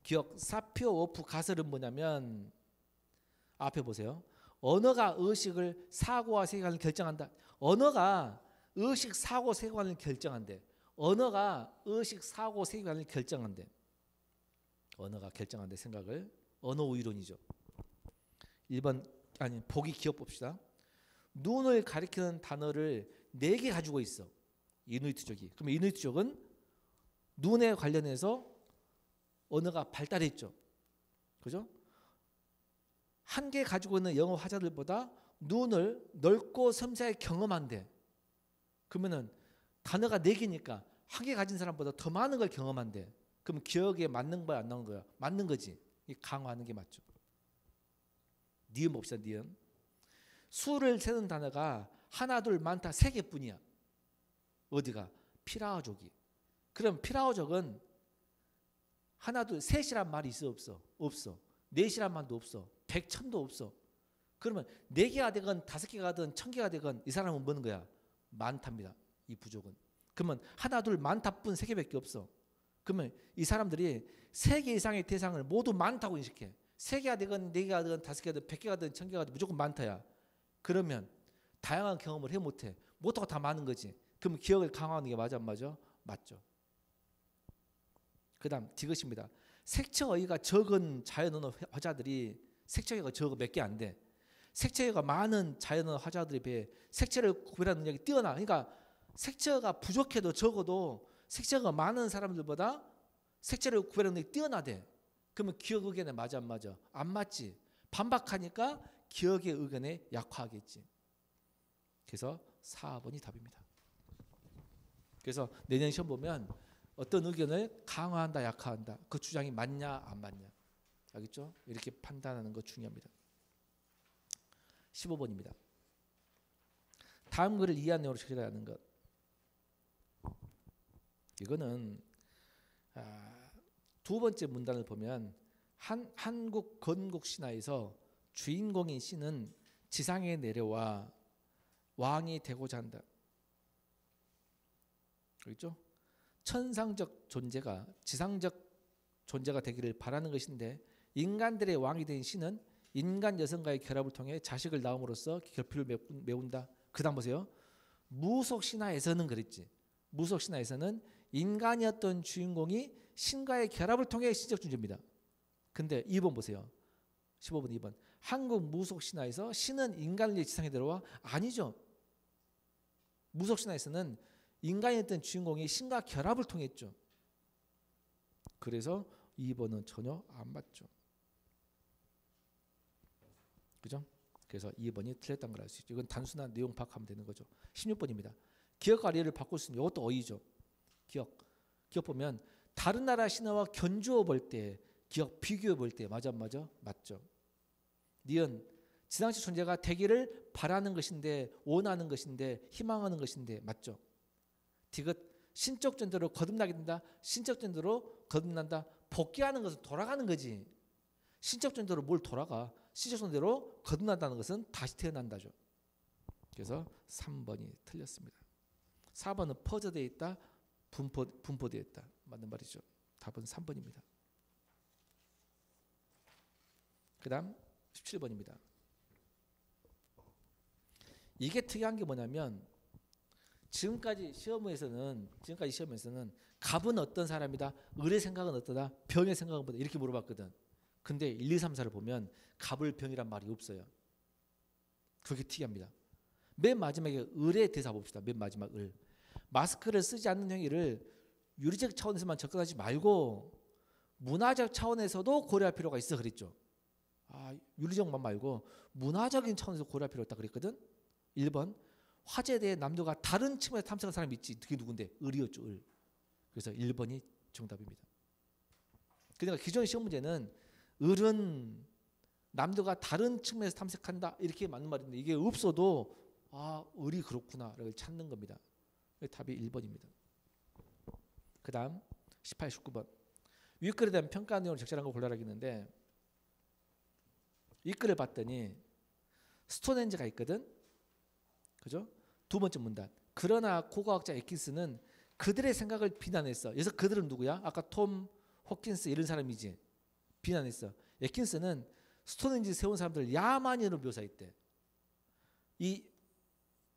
기억 사표 오프 가설은 뭐냐면, 앞에 보세요. 언어가 의식을 사고와 세계관을 결정한다. 언어가 의식 사고 세계관을 결정한대. 언어가 의식 사고 세계관을 결정한대. 언어가 결정한대. 생각을. 언어 우위론이죠. 1번 아니 보기 기억 봅시다. 눈을 가리키는 단어를 4개 가지고 있어. 이누이트족이. 그럼 이누이트족은 눈에 관련해서 언어가 발달했죠. 그죠? 한 개 가지고 있는 영어 화자들보다 눈을 넓고 섬세하게 경험한대. 그러면은 단어가 4개니까 한 개 가진 사람보다 더 많은 걸 경험한대. 그럼 기억에 맞는 거야, 안 나는 거야? 맞는 거지. 이 강화하는 게 맞죠. 니은 봅시다. 니은. 수를 세는 단어가 하나, 둘, 많다 3개뿐이야. 어디가? 피라어족이. 그럼 피라어족은 하나, 둘, 셋이란 말이 있어 없어? 없어. 넷이란 말도 없어. 100,000도 없어. 그러면 4개가 되건 5개가 되건 1000개가 되건 이 사람은 뭐는 거야? 많답니다. 이 부족은. 그러면 하나, 둘, 많다뿐 3개밖에 없어. 그러면 이 사람들이 3개 이상의 대상을 모두 많다고 인식해. 3개가 되건 4개가 되건 5개가 되건 100개가 되건 1000개가 되건 무조건 많다야. 그러면 다양한 경험을 해 못해. 못하고 다 많은 거지. 그럼 기억을 강화하는 게 맞아 안 맞아? 맞죠. 그 다음 디귿입니다. 색채어휘가 적은 자연언어 화자들이 색채어휘가 적어 몇 개 안 돼. 색채어휘가 많은 자연언어 화자들에 비해 색채를 구별하는 능력이 뛰어나. 그러니까 색채어가 부족해도 적어도 색채어가 많은 사람들보다 색채를 구별하는 능력이 뛰어나대. 그러면 기억 의견에 맞아 안 맞아? 안 맞지. 반박하니까 기억의 의견에 약화하겠지. 그래서 4번이 답입니다. 그래서 내년 시험 보면 어떤 의견을 강화한다, 약화한다. 그 주장이 맞냐, 안 맞냐. 알겠죠? 이렇게 판단하는 거 중요합니다. 15번입니다. 다음 글을 이해한 내용으로 처리해야 하는 것. 이거는 두 번째 문단을 보면 한국 건국 신화에서 주인공인 신은 지상에 내려와 왕이 되고자 한다. 그렇죠? 천상적 존재가 지상적 존재가 되기를 바라는 것인데 인간들의 왕이 된 신은 인간 여성과의 결합을 통해 자식을 낳음으로써 결핍을 메운다. 그 다음 보세요. 무속 신화에서는 그랬지. 무속 신화에서는 인간이었던 주인공이 신과의 결합을 통해 신적 존재입니다. 근데 2번 보세요. 15번 2번. 한국 무속 신화에서 신은 인간을 위해 지상에 들어와? 아니죠. 무속 신화에서는 인간이었던 주인공이 신과 결합을 통했죠. 그래서 2번은 전혀 안 맞죠. 그죠? 그래서 2번이 틀렸다는 걸 알 수 있죠. 이건 단순한 내용 파악하면 되는 거죠. 16번입니다. 기억과 리를 바꿀 수 있는 이것도 어이죠. 기억 보면 다른 나라 신화와 견주어 볼 때 기억 비교해 볼 때 맞아 맞죠. 니은 지상적 존재가 되기를 바라는 것인데 원하는 것인데 희망하는 것인데 맞죠. 디귿 신적 존재로 거듭나게 된다. 신적 존재로 거듭난다. 복귀하는 것은 돌아가는 거지. 신적 존재로 뭘 돌아가. 신적 존재로 거듭난다는 것은 다시 태어난다죠. 그래서 3번이 틀렸습니다. 4번은 퍼져되어 있다. 분포되어 있다. 맞는 말이죠. 답은 3번입니다. 그 다음 17번입니다. 이게 특이한 게 뭐냐면 지금까지 시험에서는 갑은 어떤 사람이다. 을의 생각은 어떠다. 병의 생각은 뭐다. 이렇게 물어봤거든. 근데 1, 2, 3, 4를 보면 갑을 병이란 말이 없어요. 그게 특이합니다. 맨 마지막에 을의 대사 봅시다. 맨 마지막 을. 마스크를 쓰지 않는 행위를 유리적 차원에서만 접근하지 말고 문화적 차원에서도 고려할 필요가 있어 그랬죠. 윤리적만 말고 문화적인 차원에서 고려할 필요가 있다 그랬거든. 1번 화제에 대해 남들과 다른 측면에서 탐색한 사람이 있지. 그게 누군데? 을이었죠. 을. 그래서 1번이 정답입니다. 그러니까 기존의 시험 문제는 을은 남들과 다른 측면에서 탐색한다 이렇게 맞는 말인데 이게 없어도 을이 그렇구나 라고 찾는 겁니다. 답이 1번입니다. 그 다음 18, 19번 위 글에 대한 평가 내용을 적절한 걸 골라라 했는데 이 글을 봤더니 스톤헨지가 있거든. 그죠? 두 번째 문단. 그러나 고고학자 에킨스는 그들의 생각을 비난했어. 그래서 그들은 누구야? 아까 톰 호킨스 이런 사람이지. 비난했어. 에킨스는 스톤헨지 세운 사람들을 야만인으로 묘사했대. 이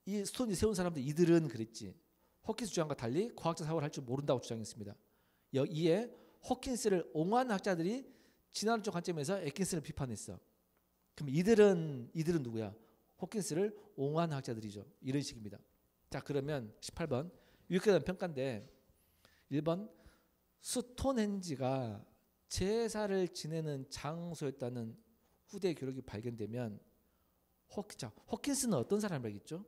스톤헨지 세운 사람들 이들은 그랬지. 호킨스 주장과 달리 과학적 사고를 할 줄 모른다고 주장했습니다. 이에 호킨스를 옹호하는 학자들이 진화론적 관점에서 에킨스를 비판했어. 그럼 이들은 누구야? 호킨스를 옹호하는 학자들이죠. 이런 식입니다. 자, 그러면 18번 이렇게 된 평가인데 1번 스톤헨지가 제사를 지내는 장소였다는 후대 기록이 발견되면 호킨스는 어떤 사람이라겠죠?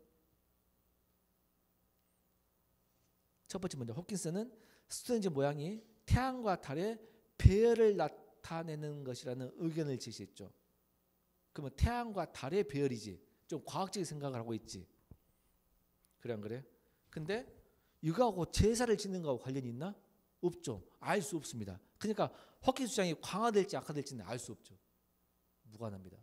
첫 번째 문제, 호킨스는 스톤헨지 모양이 태양과 달의 배열을 나타내는 것이라는 의견을 제시했죠. 그러면 태양과 달의 배열이지. 좀 과학적인 생각을 하고 있지. 그래 안 그래? 근데 이거하고 제사를 지는 거하고 관련이 있나? 없죠. 알 수 없습니다. 그러니까 호킨스 주장이 강화될지 약화될지는 알 수 없죠. 무관합니다.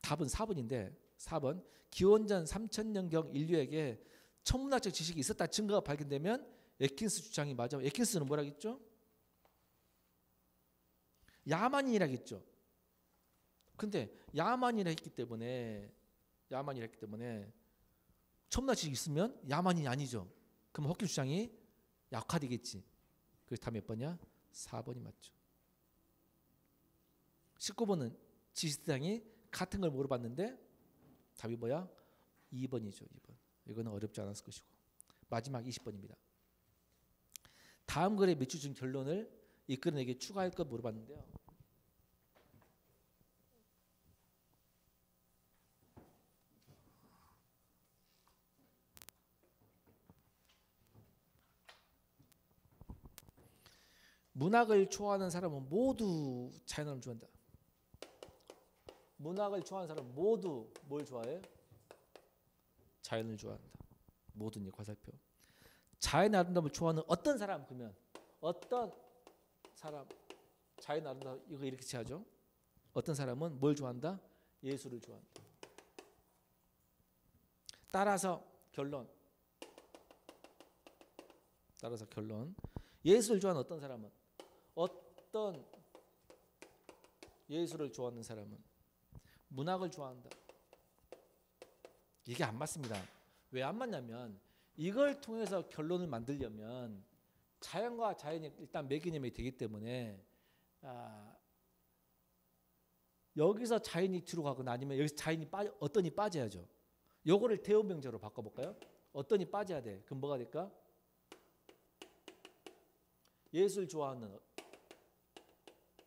답은 4번인데 4번 기원전 3000년경 인류에게 천문학적 지식이 있었다 증거가 발견되면 에킨스 주장이 맞아. 에킨스는 뭐라겠죠? 야만인이라겠죠. 근데 야만이라 했기 때문에 천문학 지식이 있으면 야만인이 아니죠. 그럼 호킨스 주장이 약화되겠지. 그래서 답 몇 번이야? 4번이 맞죠. 19번은 지식대장이 같은 걸 물어봤는데 답이 뭐야? 2번이죠. 2번. 이거는 어렵지 않았을 것이고 마지막 20번입니다. 다음 글의 몇 줄 중 결론을 이끌어내게 추가할 것 물어봤는데요. 문학을 좋아하는 사람은 모두 자연을 좋아한다. 문학을 좋아하는 사람은 모두 뭘 좋아해? 자연을 좋아한다. 모든 화살표. 자연의 아름다움을 좋아하는 어떤 사람, 그러면 어떤 사람, 자연의 아름다움, 이거 이렇게 취하죠. 어떤 사람은 뭘 좋아한다? 예술을 좋아한다. 따라서 결론. 예술을 좋아하는 어떤 사람은, 어떤 예술을 좋아하는 사람은 문학을 좋아한다. 이게 안 맞습니다. 왜 안 맞냐면 이걸 통해서 결론을 만들려면 자연과 자연이 일단 매개념이 되기 때문에 여기서 자연이 뒤로 가거나 아니면 여기서 자연이 어떤이 빠져야죠. 요거를 대운명제로 바꿔볼까요? 어떤이 빠져야 돼. 그럼 뭐가 될까? 예술 좋아하는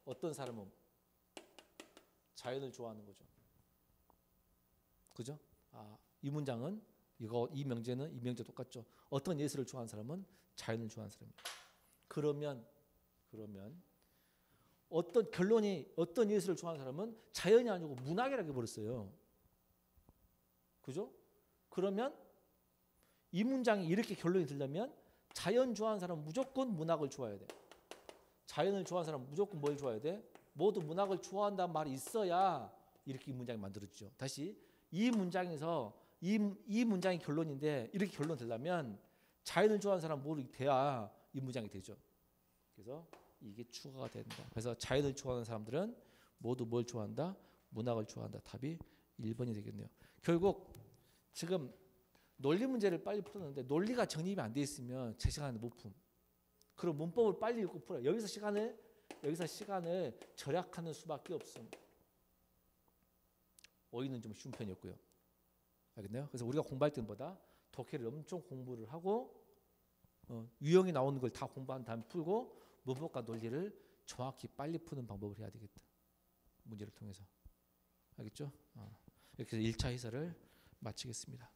어떤 사람은 자연을 좋아하는 거죠. 그죠? 이 문장은 이 명제는 이 명제 똑같죠. 어떤 예술을 좋아하는 사람은 자연을 좋아하는 사람입니다. 그러면 어떤 결론이 어떤 예술을 좋아하는 사람은 자연이 아니고 문학이라고 해버렸어요. 그죠? 그러면 이 문장이 이렇게 결론이 들려면 자연 좋아하는 사람은 무조건 문학을 좋아해야 돼. 자연을 좋아하는 사람은 무조건 뭘 좋아해야 돼? 모두 문학을 좋아한다는 말이 있어야 이렇게 이 문장이 만들어지죠. 다시 이 문장에서 이 문장이 결론인데 이렇게 결론 되려면 자연을 좋아하는 사람 모두 돼야 이 문장이 되죠. 그래서 이게 추가가 된다. 그래서 자연을 좋아하는 사람들은 모두 뭘 좋아한다? 문학을 좋아한다. 답이 1번이 되겠네요. 결국 지금 논리 문제를 빨리 풀었는데 논리가 정립이 안 돼 있으면 제 시간에 못 품. 그럼 문법을 빨리 읽고 풀어요. 여기서 시간을 절약하는 수밖에 없음. 오이는 좀 쉬운 편이었고요. 알겠나요? 그래서 우리가 공부할 때보다 독해를 엄청 공부를 하고 유형이 나오는 걸 다 공부한 다음에 풀고 문법과 논리를 정확히 빨리 푸는 방법을 해야 되겠다. 문제를 통해서. 알겠죠? 이렇게 해서 1차 해설을 마치겠습니다.